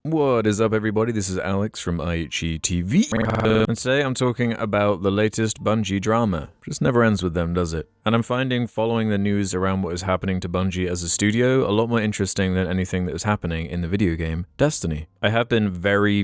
What is up, everybody? This is Alex from IHE TV, and today I'm talking about the latest Bungie drama. Just never ends with them, does it? And I'm finding following the news around what is happening to Bungie as a studio a lot more interesting than anything that is happening in the video game Destiny. I have been very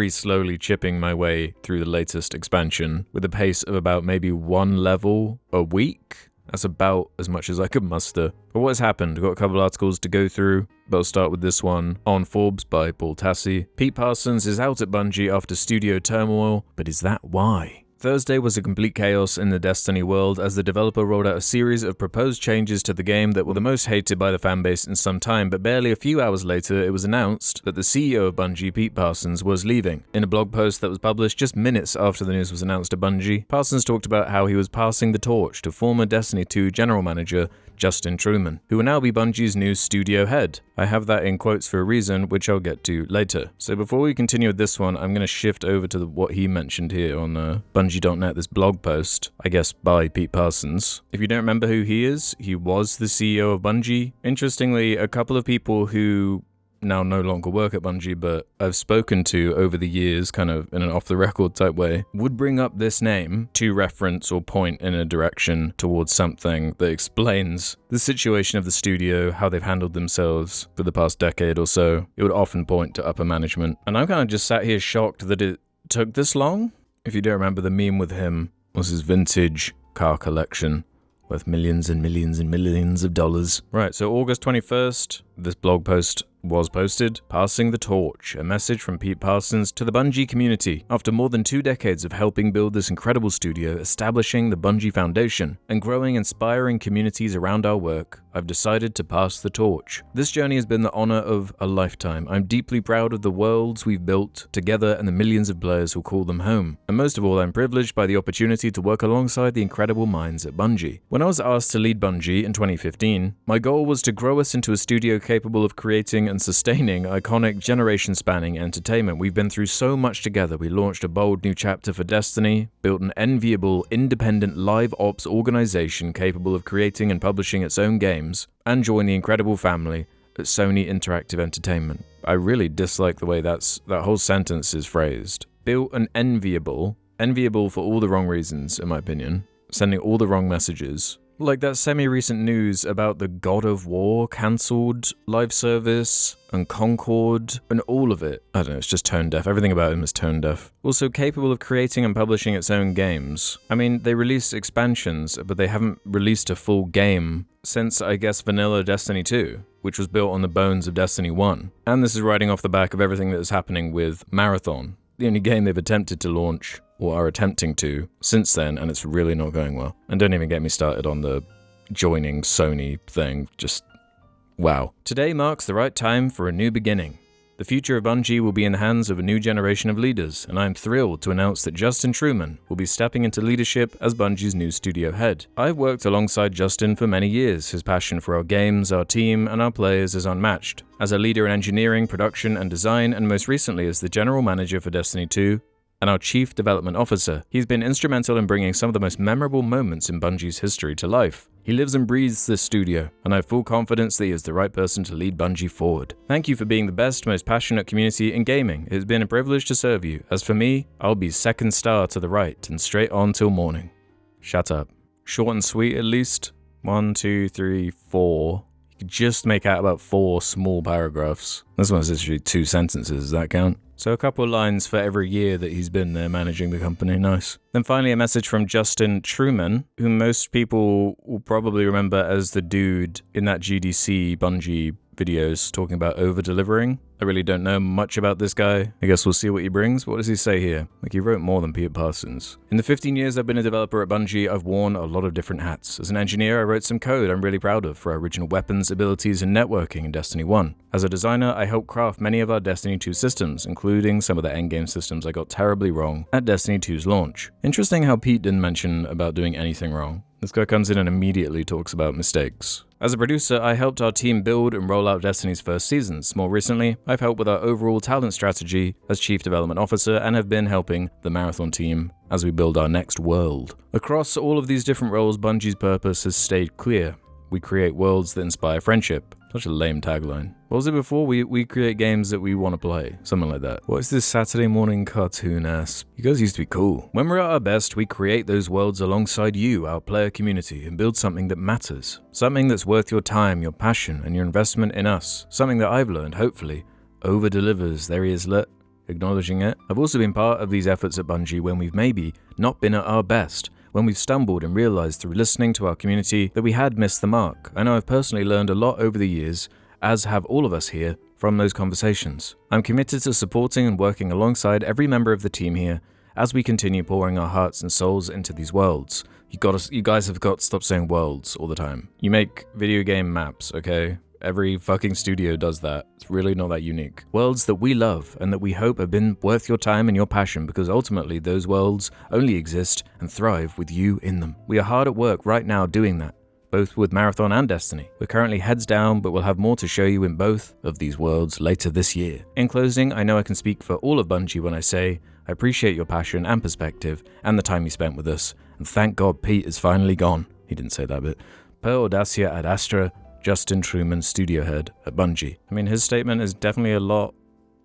slowly chipping my way through the latest expansion with a pace of about maybe one level a week. That's about as much as I could muster. But what has happened? I've got a couple articles to go through, but I'll start with this one on Forbes by Paul Tassi. Pete Parsons is out at Bungie after studio turmoil, but is that why? Thursday was a complete chaos in the Destiny world as the developer rolled out a series of proposed changes to the game that were the most hated by the fanbase in some time, but barely a few hours later it was announced that the CEO of Bungie, Pete Parsons, was leaving. In a blog post that was published just minutes after the news was announced to Bungie, Parsons talked about how he was passing the torch to former Destiny 2 general manager Justin Truman, who will now be Bungie's new studio head. I have that in quotes for a reason, which I'll get to later. So before we continue with this one, I'm going to shift over to what he mentioned here on Bungie.net, this blog post, I guess by Pete Parsons. If you don't remember who he is, he was the CEO of Bungie. Interestingly, a couple of people who now no longer work at Bungie, but I've spoken to over the years, kind of in an off-the-record type way, would bring up this name to reference or point in a direction towards something that explains the situation of the studio, how they've handled themselves for the past decade or so. It would often point to upper management. And I'm kind of just sat here shocked that it took this long. If you don't remember, the meme with him was his vintage car collection worth millions and millions and millions of dollars. Right, so August 21st, this blog post was posted, passing the torch, a message from Pete Parsons to the Bungie community. After more than 2 decades of helping build this incredible studio, establishing the Bungie Foundation, and growing inspiring communities around our work, I've decided to pass the torch. This journey has been the honor of a lifetime. I'm deeply proud of the worlds we've built together and the millions of players who call them home. And most of all, I'm privileged by the opportunity to work alongside the incredible minds at Bungie. When I was asked to lead Bungie in 2015, my goal was to grow us into a studio capable of creating and sustaining iconic generation-spanning entertainment. We've been through so much together. We launched a bold new chapter for Destiny, built an enviable, independent live ops organization capable of creating and publishing its own games, and joined the incredible family at Sony Interactive Entertainment. I really dislike the way that whole sentence is phrased. Built an enviable for all the wrong reasons, in my opinion, sending all the wrong messages. Like that semi-recent news about the God of War cancelled live service and Concord and all of it. I don't know, it's just tone deaf. Everything about him is tone deaf. Also capable of creating and publishing its own games. I mean, they release expansions, but they haven't released a full game since, I guess, vanilla Destiny 2, which was built on the bones of Destiny 1. And this is riding off the back of everything that is happening with Marathon, the only game they've attempted to launch, or are attempting to, since then, and it's really not going well. And don't even get me started on the joining Sony thing, just wow. Today marks the right time for a new beginning. The future of Bungie will be in the hands of a new generation of leaders, and I am thrilled to announce that Justin Truman will be stepping into leadership as Bungie's new studio head. I've worked alongside Justin for many years. His passion for our games, our team, and our players is unmatched. As a leader in engineering, production, and design, and most recently as the general manager for Destiny 2, and our Chief Development Officer, he's been instrumental in bringing some of the most memorable moments in Bungie's history to life. He lives and breathes this studio, and I have full confidence that he is the right person to lead Bungie forward. Thank you for being the best, most passionate community in gaming. It has been a privilege to serve you. As for me, I'll be second star to the right and straight on till morning. Shut up. Short and sweet at least. 1, 2, 3, 4. You could just make out about 4 small paragraphs. This one's literally 2 sentences, does that count? So a couple of lines for every year that he's been there managing the company, nice. Then finally a message from Justin Truman, who most people will probably remember as the dude in that GDC Bungie videos talking about over-delivering. I really don't know much about this guy. I guess we'll see what he brings, but what does he say here? Like, he wrote more than Pete Parsons. In the 15 years I've been a developer at Bungie, I've worn a lot of different hats. As an engineer, I wrote some code I'm really proud of for our original weapons, abilities, and networking in Destiny 1. As a designer, I helped craft many of our Destiny 2 systems, including some of the endgame systems I got terribly wrong at Destiny 2's launch. Interesting how Pete didn't mention about doing anything wrong. This guy comes in and immediately talks about mistakes. As a producer, I helped our team build and roll out Destiny's first seasons. More recently, I've helped with our overall talent strategy as Chief Development Officer and have been helping the Marathon team as we build our next world. Across all of these different roles, Bungie's purpose has stayed clear. We create worlds that inspire friendship. Such a lame tagline. What was it before? We create games that we want to play. Something like that. What is this Saturday morning cartoon ass? You guys used to be cool. When we're at our best, we create those worlds alongside you, our player community, and build something that matters. Something that's worth your time, your passion, and your investment in us. Something that I've learned, hopefully, over-delivers. There he is, acknowledging it. I've also been part of these efforts at Bungie when we've maybe not been at our best, when we've stumbled and realized through listening to our community that we had missed the mark. I know I've personally learned a lot over the years, as have all of us here, from those conversations. I'm committed to supporting and working alongside every member of the team here as we continue pouring our hearts and souls into these worlds. You guys have got to stop saying worlds all the time. You make video game maps, okay? Every fucking studio does that. It's really not that unique. Worlds that we love and that we hope have been worth your time and your passion, because ultimately those worlds only exist and thrive with you in them. We are hard at work right now doing that, both with Marathon and Destiny. We're currently heads down, but we'll have more to show you in both of these worlds later this year. In closing, I know I can speak for all of Bungie when I say I appreciate your passion and perspective and the time you spent with us, and thank God Pete is finally gone. He didn't say that bit. Per audacia ad astra, Justin Truman, studio head at Bungie. I mean, his statement is definitely a lot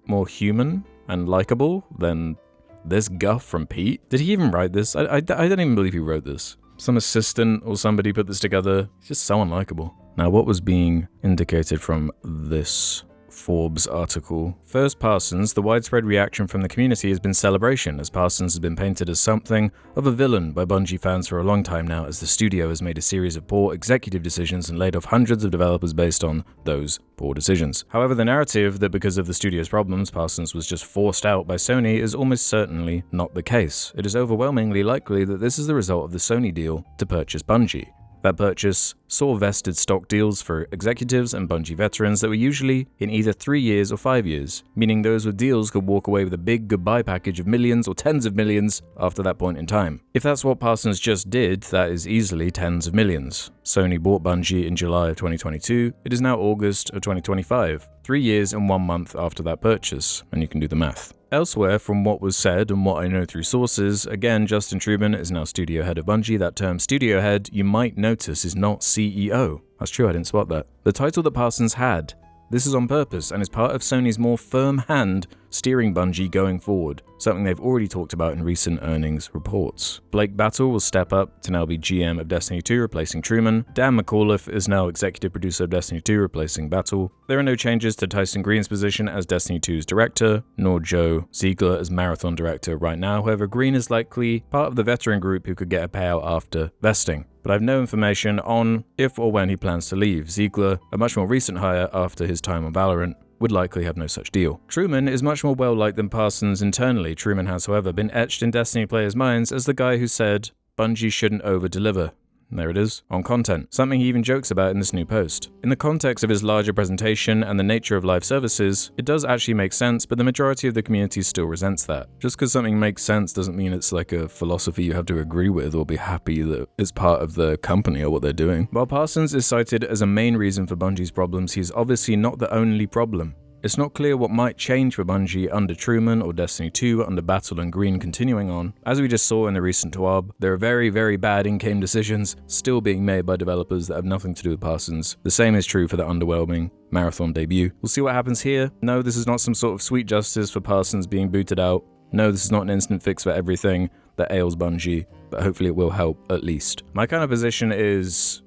more human and likable than this guff from Pete. Did he even write this? I don't even believe he wrote this. Some assistant or somebody put this together. It's just so unlikable. Now, what was being indicated from this Forbes article? First, Parsons. The widespread reaction from the community has been celebration, as Parsons has been painted as something of a villain by Bungie fans for a long time now, as the studio has made a series of poor executive decisions and laid off hundreds of developers based on those poor decisions. However, the narrative that because of the studio's problems, Parsons was just forced out by Sony is almost certainly not the case. It is overwhelmingly likely that this is the result of the Sony deal to purchase Bungie. That purchase saw vested stock deals for executives and Bungie veterans that were usually in either 3 years or 5 years, meaning those with deals could walk away with a big goodbye package of millions or tens of millions after that point in time. If that's what Parsons just did, that is easily tens of millions. Sony bought Bungie in July of 2022. It is now August of 2025, 3 years and 1 month after that purchase, and you can do the math. Elsewhere, from what was said and what I know through sources, again, Justin Truman is now studio head of Bungie. That term, studio head, you might notice is not CEO. That's true, I didn't spot that. The title that Parsons had. This is on purpose and is part of Sony's more firm hand steering Bungie going forward, something they've already talked about in recent earnings reports. Blake Battle will step up to now be GM of Destiny 2, replacing Truman. Dan McAuliffe is now executive producer of Destiny 2, replacing Battle. There are no changes to Tyson Green's position as Destiny 2's director, nor Joe Ziegler as Marathon director right now. However, Green is likely part of the veteran group who could get a payout after vesting, but I have no information on if or when he plans to leave. Ziegler, a much more recent hire after his time on Valorant, would likely have no such deal. Truman is much more well-liked than Parsons internally. Truman has, however, been etched in Destiny players' minds as the guy who said, Bungie shouldn't over-deliver. There it is, on content, something he even jokes about in this new post. In the context of his larger presentation and the nature of live services, it does actually make sense, but the majority of the community still resents that. Just because something makes sense doesn't mean it's like a philosophy you have to agree with or be happy that it's part of the company or what they're doing. While Parsons is cited as a main reason for Bungie's problems, he's obviously not the only problem. It's not clear what might change for Bungie under Truman or Destiny 2 under Battle and Green continuing on. As we just saw in the recent TWAB, there are very, very bad in-game decisions still being made by developers that have nothing to do with Parsons. The same is true for the underwhelming Marathon debut. We'll see what happens here. No, this is not some sort of sweet justice for Parsons being booted out. No, this is not an instant fix for everything that ails Bungie, but hopefully it will help at least. My kind of position is,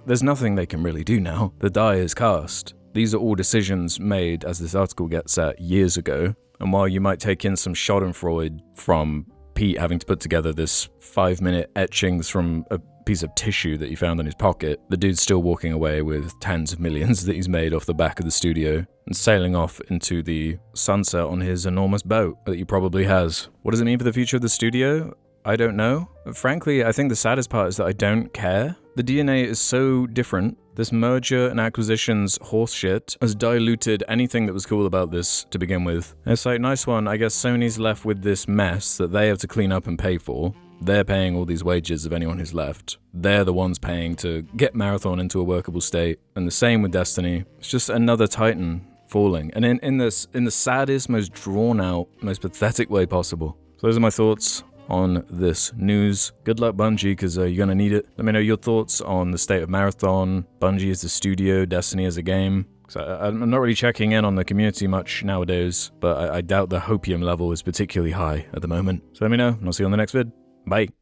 there's nothing they can really do now. The die is cast. These are all decisions made, as this article gets at, years ago. And while you might take in some schadenfreude from Pete having to put together this 5-minute etchings from a piece of tissue that he found in his pocket, the dude's still walking away with tens of millions that he's made off the back of the studio and sailing off into the sunset on his enormous boat that he probably has. What does it mean for the future of the studio? I don't know. Frankly, I think the saddest part is that I don't care. The DNA is so different. This merger and acquisitions horseshit has diluted anything that was cool about this to begin with. It's like, nice one, I guess Sony's left with this mess that they have to clean up and pay for. They're paying all these wages of anyone who's left. They're the ones paying to get Marathon into a workable state. And the same with Destiny. It's just another Titan falling. And in the saddest, most drawn out, most pathetic way possible. So those are my thoughts on this news. Good luck, Bungie, because you're going to need it. Let me know your thoughts on the state of Marathon, Bungie as a studio, Destiny as a game. I'm not really checking in on the community much nowadays, but I doubt the hopium level is particularly high at the moment. So let me know, and I'll see you on the next vid. Bye.